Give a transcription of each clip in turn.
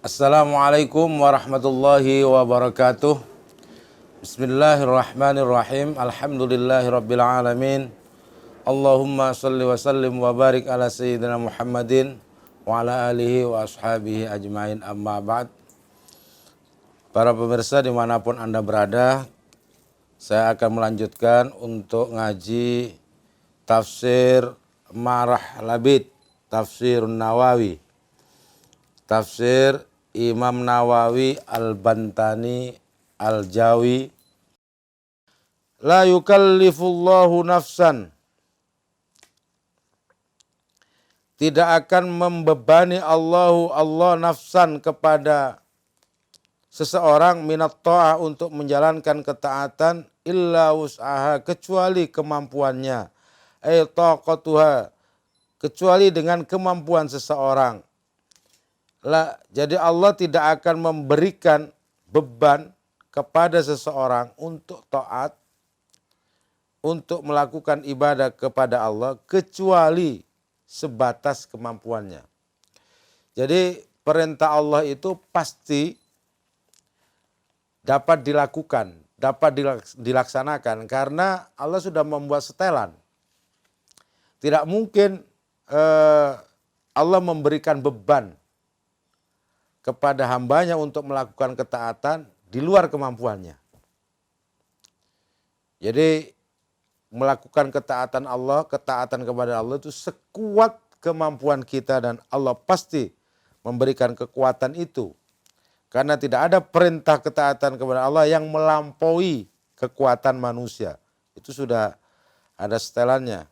Assalamualaikum warahmatullahi wabarakatuh. Bismillahirrahmanirrahim. Alhamdulillahirabbil alamin. Allahumma shalli wa sallim wa barik ala sayyidina Muhammadin wa ala alihi wa ashabihi ajmain, amma ba'd. Para pemirsa dimanapun Anda berada, saya akan melanjutkan untuk ngaji tafsir Marah Labid, tafsir Nawawi, tafsir Imam Nawawi Al-Bantani Al-Jawi. La yukallifullahu nafsan, tidak akan membebani Allah nafsan kepada seseorang minat ta'ah untuk menjalankan ketaatan illa wus'aha, kecuali kemampuannya, ay taqatuha, kecuali dengan kemampuan seseorang. Jadi Allah tidak akan memberikan beban kepada seseorang untuk taat, untuk melakukan ibadah kepada Allah, kecuali sebatas kemampuannya. Jadi perintah Allah itu pasti dapat dilakukan, dapat dilaksanakan karena Allah sudah membuat setelan. Tidak mungkin Allah memberikan beban kepada hambanya untuk melakukan ketaatan di luar kemampuannya. Jadi melakukan ketaatan Allah, ketaatan kepada Allah itu sekuat kemampuan kita dan Allah pasti memberikan kekuatan itu. Karena tidak ada perintah ketaatan kepada Allah yang melampaui kekuatan manusia. Itu sudah ada setelannya.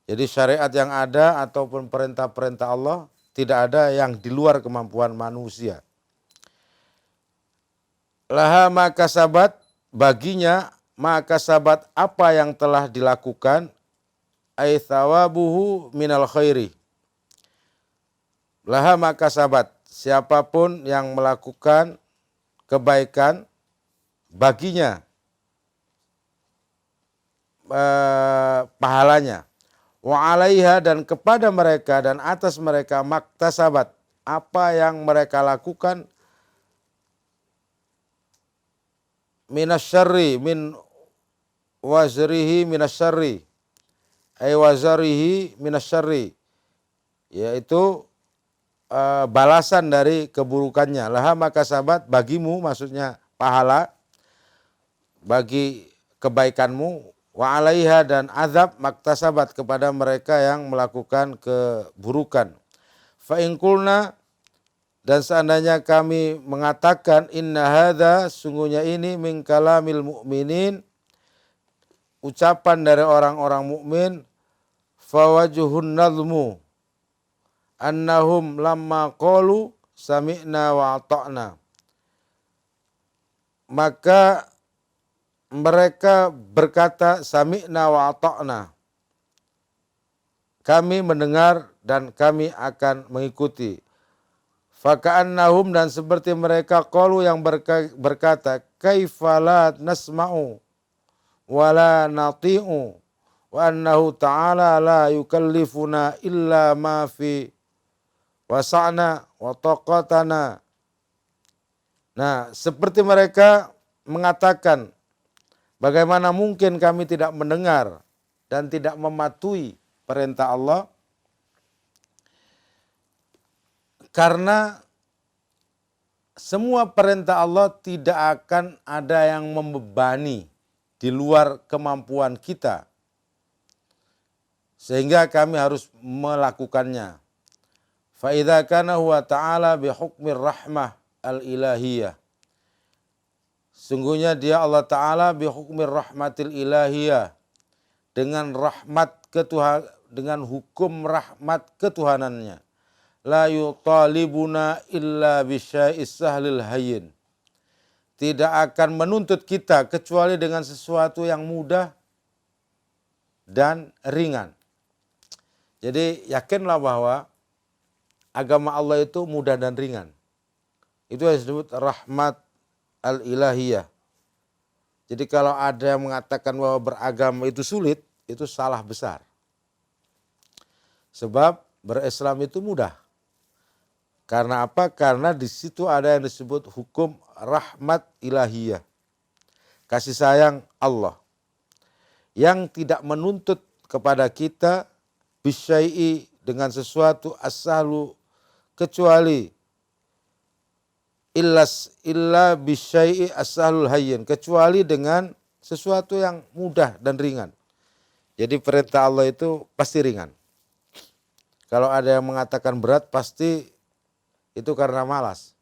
Jadi syariat yang ada ataupun perintah-perintah Allah tidak ada yang di luar kemampuan manusia. Laha maka sabat, baginya maka sabat apa yang telah dilakukan, ay thawabuhu minal khairi. Laha maka sabat, siapapun yang melakukan kebaikan baginya pahalanya. Wa alaiha, dan kepada mereka dan atas mereka maktasabat, apa yang mereka lakukan minasyarri, min wazrihi minasyarri, ay wazarihi minasyarri, yaitu balasan dari keburukannya. Laha maka sabat, bagimu, maksudnya pahala bagi kebaikanmu. Wa alaiha, dan azab maktasabat kepada mereka yang melakukan keburukan. Fa in qulna, dan seandainya kami mengatakan inna hadza, sungguhnya ini min kalamil mu'minin, ucapan dari orang-orang mukmin, fa wajhun nazmu annahum lamma qalu sami'na wa ata'na, maka mereka berkata sami'na wa ata'na, kami mendengar dan kami akan mengikuti. Faka'annahum, dan seperti mereka qalu yang berkata kaifa la nasma'u wa la nati'u wa annahu ta'ala la yukallifuna illa ma fi wasa'na wa taqatana. Nah, seperti mereka mengatakan, bagaimana mungkin kami tidak mendengar dan tidak mematuhi perintah Allah? Karena semua perintah Allah tidak akan ada yang membebani di luar kemampuan kita, sehingga kami harus melakukannya. Fa idza kana huwa ta'ala bi hukmir rahmah al-ilahiyah, sungguhnya dia Allah Ta'ala bi hukmir rahmatil ilahiyah, dengan rahmat dengan hukum rahmat ketuhanannya. La yutalibuna illa bisyai'is sahlil hayyin, tidak akan menuntut kita kecuali dengan sesuatu yang mudah dan ringan. Jadi yakinlah bahwa agama Allah itu mudah dan ringan. Itu yang disebut rahmat al-ilahiyah. Jadi kalau ada yang mengatakan bahwa beragama itu sulit, itu salah besar. Sebab berislam itu mudah. Karena apa? Karena di situ ada yang disebut hukum rahmat ilahiyah. Kasih sayang Allah. Yang tidak menuntut kepada kita bisyai'i dengan sesuatu asalu kecuali illa bisyai'i asalul hayyin, kecuali dengan sesuatu yang mudah dan ringan. Jadi perintah Allah itu pasti ringan. Kalau ada yang mengatakan berat, pasti itu karena malas.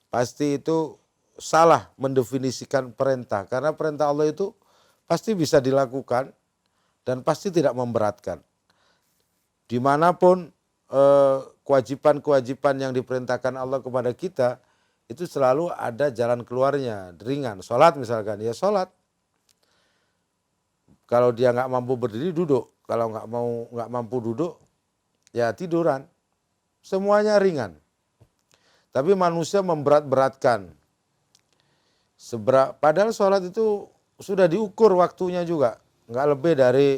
Pasti itu salah mendefinisikan perintah. Karena perintah Allah itu pasti bisa dilakukan dan pasti tidak memberatkan. Dimanapun kewajiban-kewajiban yang diperintahkan Allah kepada kita, itu selalu ada jalan keluarnya, ringan. Sholat misalkan, ya sholat. Kalau dia nggak mampu berdiri, duduk. Kalau nggak mampu duduk, ya tiduran. Semuanya ringan. Tapi manusia memberat-beratkan. Padahal sholat itu sudah diukur waktunya juga. Nggak lebih dari,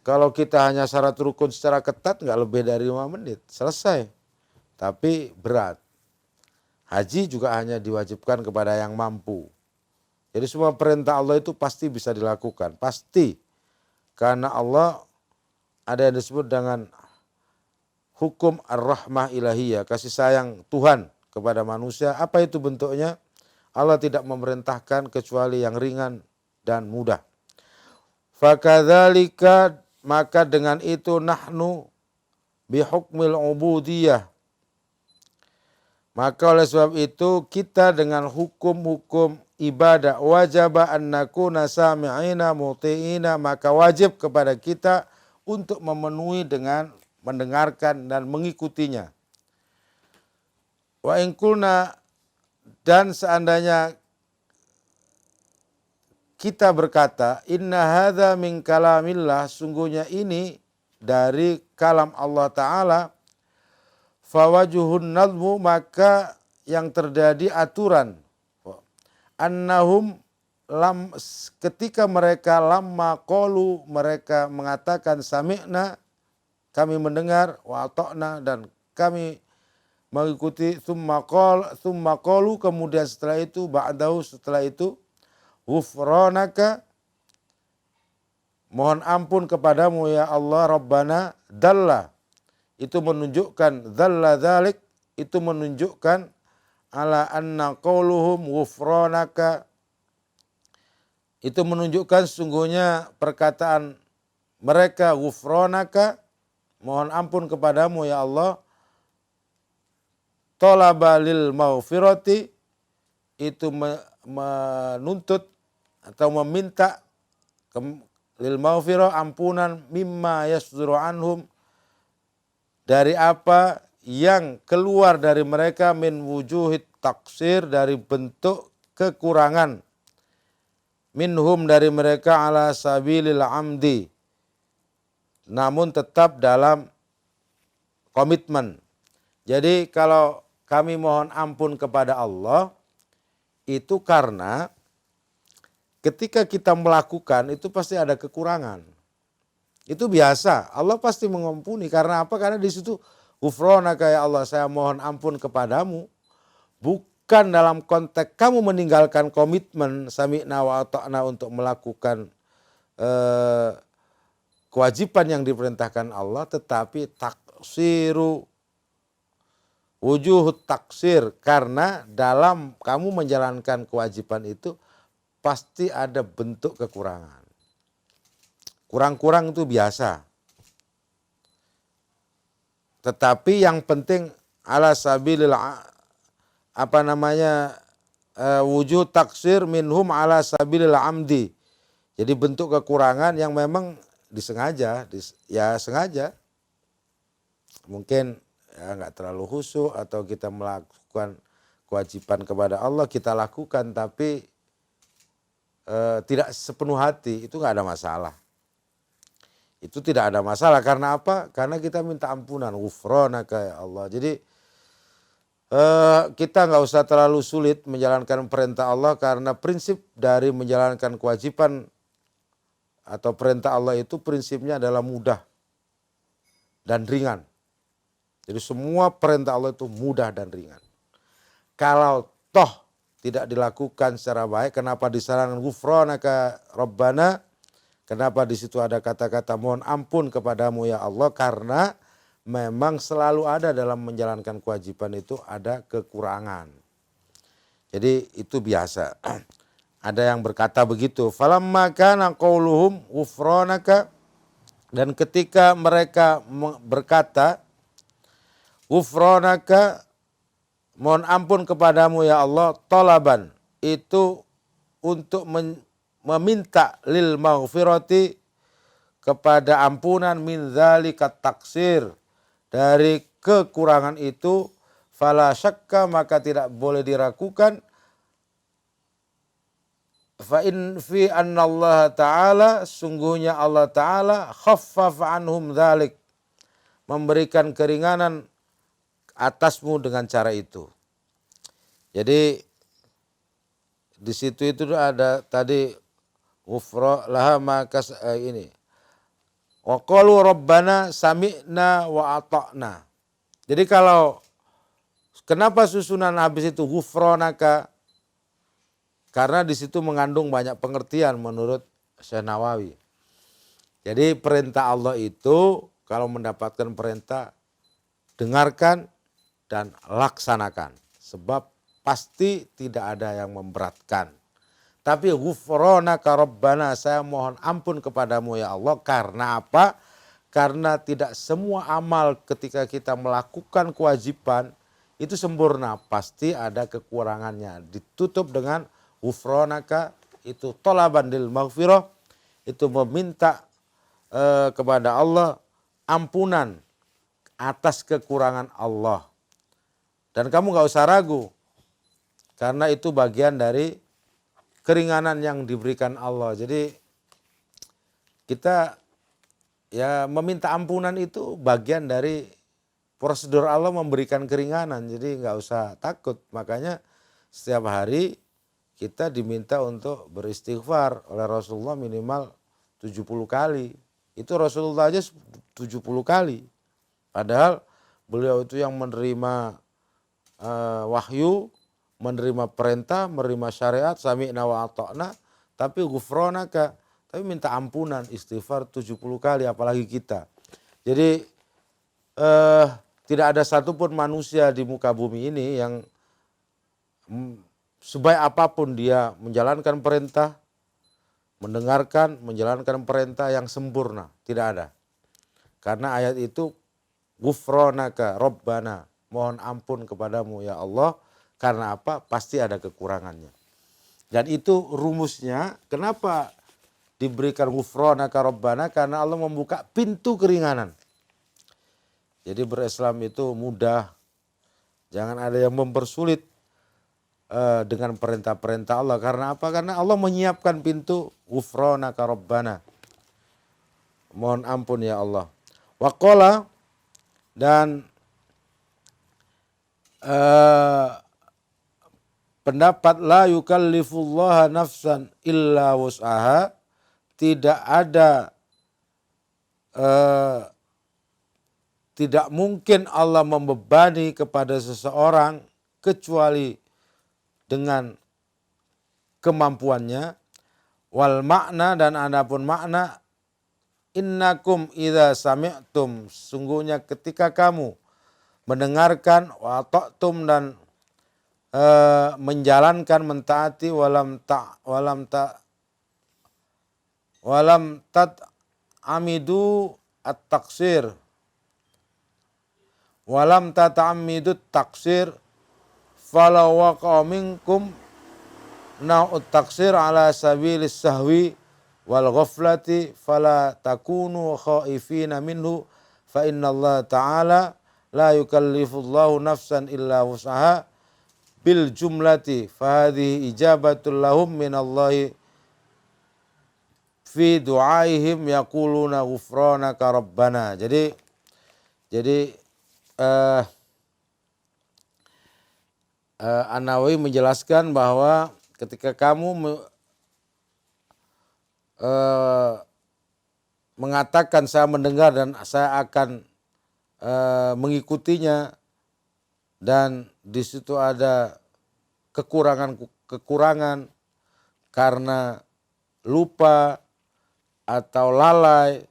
kalau kita hanya syarat rukun secara ketat, nggak lebih dari 5 menit. Selesai. Tapi berat. Haji juga hanya diwajibkan kepada yang mampu. Jadi semua perintah Allah itu pasti bisa dilakukan. Pasti. Karena Allah ada yang disebut dengan hukum ar-rahmah ilahiyah, kasih sayang Tuhan kepada manusia. Apa itu bentuknya? Allah tidak memerintahkan kecuali yang ringan dan mudah. Fakadzalika, maka dengan itu nahnu bihukmil ubudiyah. Maka oleh sebab itu kita dengan hukum-hukum ibadah wajaba an nakuna sami'ina muti'ina, maka wajib kepada kita untuk memenuhi dengan mendengarkan dan mengikutinya. Wa in qulna, dan seandainya kita berkata inna hadza min kalamillah, sungguhnya ini dari kalam Allah Ta'ala, fawajuhun nadmu, maka yang terjadi aturan annahum ketika mereka lamma qalu, mereka mengatakan sami'na, kami mendengar, wa ata'na, dan kami mengikuti, tsumma qalu, kemudian setelah itu ba'dahu, setelah itu ghufranaka, mohon ampun kepadamu ya Allah, Rabbana, dalla, itu menunjukkan dzalla dzalik, itu menunjukkan ala anna qauluhum ghufranaka, itu menunjukkan sungguhnya perkataan mereka ghufranaka, mohon ampun kepadamu ya Allah, talaba lil maghfirati, itu menuntut atau meminta lil maghfirah, ampunan, mimma yasduru anhum, dari apa yang keluar dari mereka, min wujuhit taksir, dari bentuk kekurangan, minhum, dari mereka, ala sabilil amdi, namun tetap dalam komitmen. Jadi kalau kami mohon ampun kepada Allah, itu karena ketika kita melakukan itu pasti ada kekurangan. Itu biasa, Allah pasti mengampuni. Karena apa? Karena di situ ghufranaka ya Allah, saya mohon ampun kepadamu. Bukan dalam konteks kamu meninggalkan komitmen sami'na wa ata'na untuk melakukan kewajiban yang diperintahkan Allah, tetapi taksiru, wujuhut taksir, karena dalam kamu menjalankan kewajiban itu pasti ada bentuk kekurangan. Kurang-kurang itu biasa. Tetapi yang penting ala sabilil wujud taksir minhum ala sabilil amdi. Jadi bentuk kekurangan yang memang disengaja, sengaja. Mungkin ya nggak terlalu khusyuk, atau kita melakukan kewajiban kepada Allah kita lakukan, tapi tidak sepenuh hati, itu nggak ada masalah. Itu tidak ada masalah. Karena apa? Karena kita minta ampunan, ghufranaka ya Allah. Jadi kita nggak usah terlalu sulit menjalankan perintah Allah, karena prinsip dari menjalankan kewajiban atau perintah Allah itu prinsipnya adalah mudah dan ringan. Jadi semua perintah Allah itu mudah dan ringan. Kalau toh tidak dilakukan secara baik, kenapa disarankan ghufranaka Rabbana? Kenapa di situ ada kata-kata mohon ampun kepadamu ya Allah? Karena memang selalu ada dalam menjalankan kewajiban itu ada kekurangan. Jadi itu biasa. Ada yang berkata begitu. Falamma kana qauluhum ghufranaka, dan ketika mereka berkata ghufranaka, mohon ampun kepadamu ya Allah, talaban, itu untuk meminta lil maghfirati, kepada ampunan, min dzalika taksir, dari kekurangan itu, fala syakka, maka tidak boleh diragukan, fa in fi anna Allah Ta'ala, sungguhnya Allah Ta'ala khaffafa anhum dzalik, memberikan keringanan atasmu dengan cara itu. Jadi di situ itu ada tadi ghufra laha maka ini wa qalu rabbana sami'na wa ata'na. Jadi kalau kenapa susunan habis itu ghufranaka? Karena di situ mengandung banyak pengertian menurut Syekh Nawawi. Jadi perintah Allah itu kalau mendapatkan perintah, dengarkan dan laksanakan. Sebab pasti tidak ada yang memberatkan. Tapi ghufranaka Rabbana, saya mohon ampun kepadamu ya Allah. Karena apa? Karena tidak semua amal ketika kita melakukan kewajiban itu sempurna. Pasti ada kekurangannya. Ditutup dengan ghufranaka, itu talaban lil maghfirah, itu meminta kepada Allah ampunan atas kekurangan Allah. Dan kamu gak usah ragu, karena itu bagian dari keringanan yang diberikan Allah. Jadi kita ya meminta ampunan itu bagian dari prosedur Allah memberikan keringanan. Jadi nggak usah takut. Makanya setiap hari kita diminta untuk beristighfar oleh Rasulullah minimal 70 kali. Itu Rasulullah aja 70 kali. Padahal beliau itu yang menerima wahyu, menerima perintah, menerima syariat, sami'na wa ata'na, tapi ghufranaka, tapi minta ampunan, istighfar 70 kali, apalagi kita. Jadi tidak ada satupun manusia di muka bumi ini yang sebaik apapun dia menjalankan perintah, mendengarkan, menjalankan perintah yang sempurna, tidak ada. Karena ayat itu ghufranaka Rabbana, mohon ampun kepadamu ya Allah. Karena apa? Pasti ada kekurangannya. Dan itu rumusnya, kenapa diberikan ghufranaka Rabbana? Karena Allah membuka pintu keringanan. Jadi berislam itu mudah. Jangan ada yang mempersulit dengan perintah-perintah Allah. Karena apa? Karena Allah menyiapkan pintu ghufranaka Rabbana, mohon ampun ya Allah. Waqala, dan pendapat la yukallifullaha nafsan illa wus'aha, tidak ada tidak mungkin Allah membebani kepada seseorang kecuali dengan kemampuannya. Wal makna, dan adapun makna, innakum idza sami'tum, sungguhnya ketika kamu mendengarkan, wa ta'tum, dan menjalankan, mentaati, walam amidu at-taksir, walam tata'amidu taksir, falau waqa minkum na'ut taksir ala sabilis sahwi wal ghaflati fala takunu khaifina minhu, fa inna Allah ta'ala la yukallifullahu nafsan illa wus'aha bil jumlati, fa hadhihi ijabatul lahum minallahi fi du'aihim yaquluna ghufranaka Rabbana. Jadi An-Nawawi menjelaskan bahwa ketika kamu mengatakan saya mendengar dan saya akan mengikutinya dan di situ ada kekurangan karena lupa atau lalai,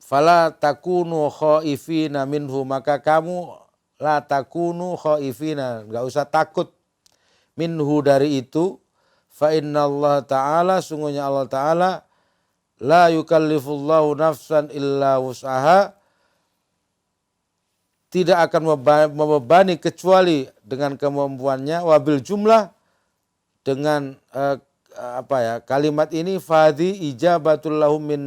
fala takunu khaifina minhu, maka kamu la takunu khaifina, enggak usah takut, minhu dari itu, fa innallaha ta'ala, sungguhnya Allah Ta'ala, la yukallifullahu nafsan illa wus'aha, tidak akan membebani kecuali dengan kemampuannya, wabil jumlah, dengan kalimat ini, fadhi ijabatul lahum min,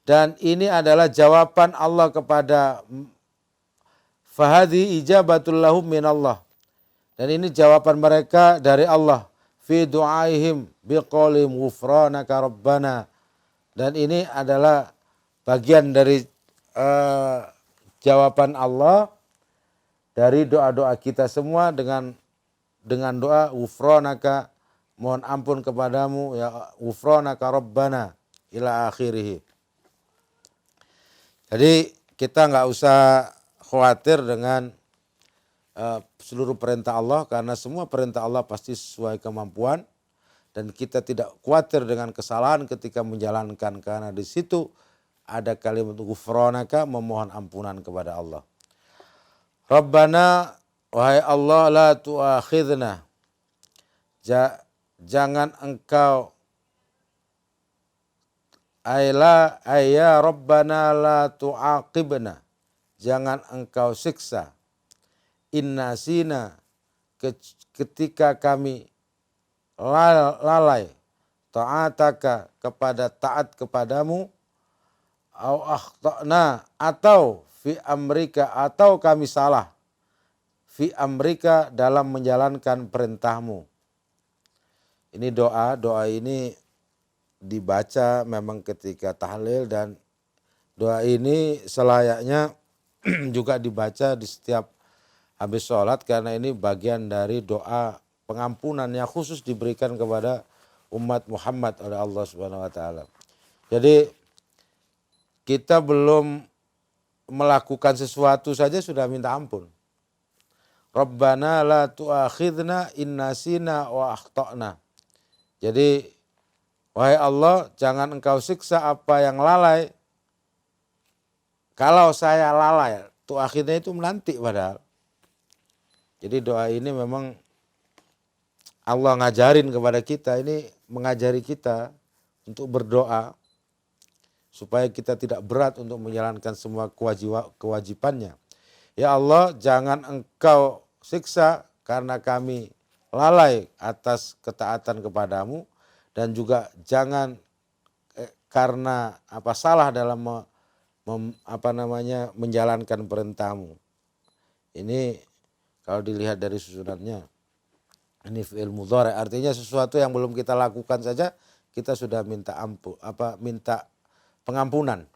dan ini adalah jawaban Allah kepada, fahadhi ijabatul lahum min Allah, dan ini jawaban mereka dari Allah, fi du'aihim biqaulim ghufranaka rabbana, dan ini adalah bagian dari jawaban Allah dari doa-doa kita semua dengan doa ghufranaka, mohon ampun kepadamu ya ghufranaka rabbana ila akhirih. Jadi kita nggak usah khawatir dengan seluruh perintah Allah, karena semua perintah Allah pasti sesuai kemampuan, dan kita tidak khawatir dengan kesalahan ketika menjalankan, karena di situ ada kalimat ghufranaka, memohon ampunan kepada Allah. Rabbana, wahai Allah, la tu'akhidna, jangan engkau, ya Rabbana la tu'aqibna, jangan engkau siksa, innasina, ketika kami lalai, ta'ataka, kepada taat kepadamu, au akhtana, atau fi amrika, atau kami salah, fi amrika, dalam menjalankan perintahmu. Ini doa ini dibaca memang ketika tahlil, dan doa ini selayaknya juga dibaca di setiap habis sholat, karena ini bagian dari doa pengampunan yang khusus diberikan kepada umat Muhammad oleh Allah Subhanahu wa taala. Jadi kita belum melakukan sesuatu saja sudah minta ampun. Rabbana la tu'akhidna innasina wa akhtana. Jadi wahai Allah, jangan engkau siksa apa yang lalai. Kalau saya lalai, tu'akhidna itu menanti padahal. Jadi doa ini memang Allah ngajarin kepada kita, ini mengajari kita untuk berdoa supaya kita tidak berat untuk menjalankan semua kewajibannya. Ya Allah, jangan engkau siksa karena kami lalai atas ketaatan kepadamu, dan juga jangan karena salah dalam menjalankan perintahmu. Ini kalau dilihat dari susunannya, ini fi'il mudhari, artinya sesuatu yang belum kita lakukan saja kita sudah minta pengampunan.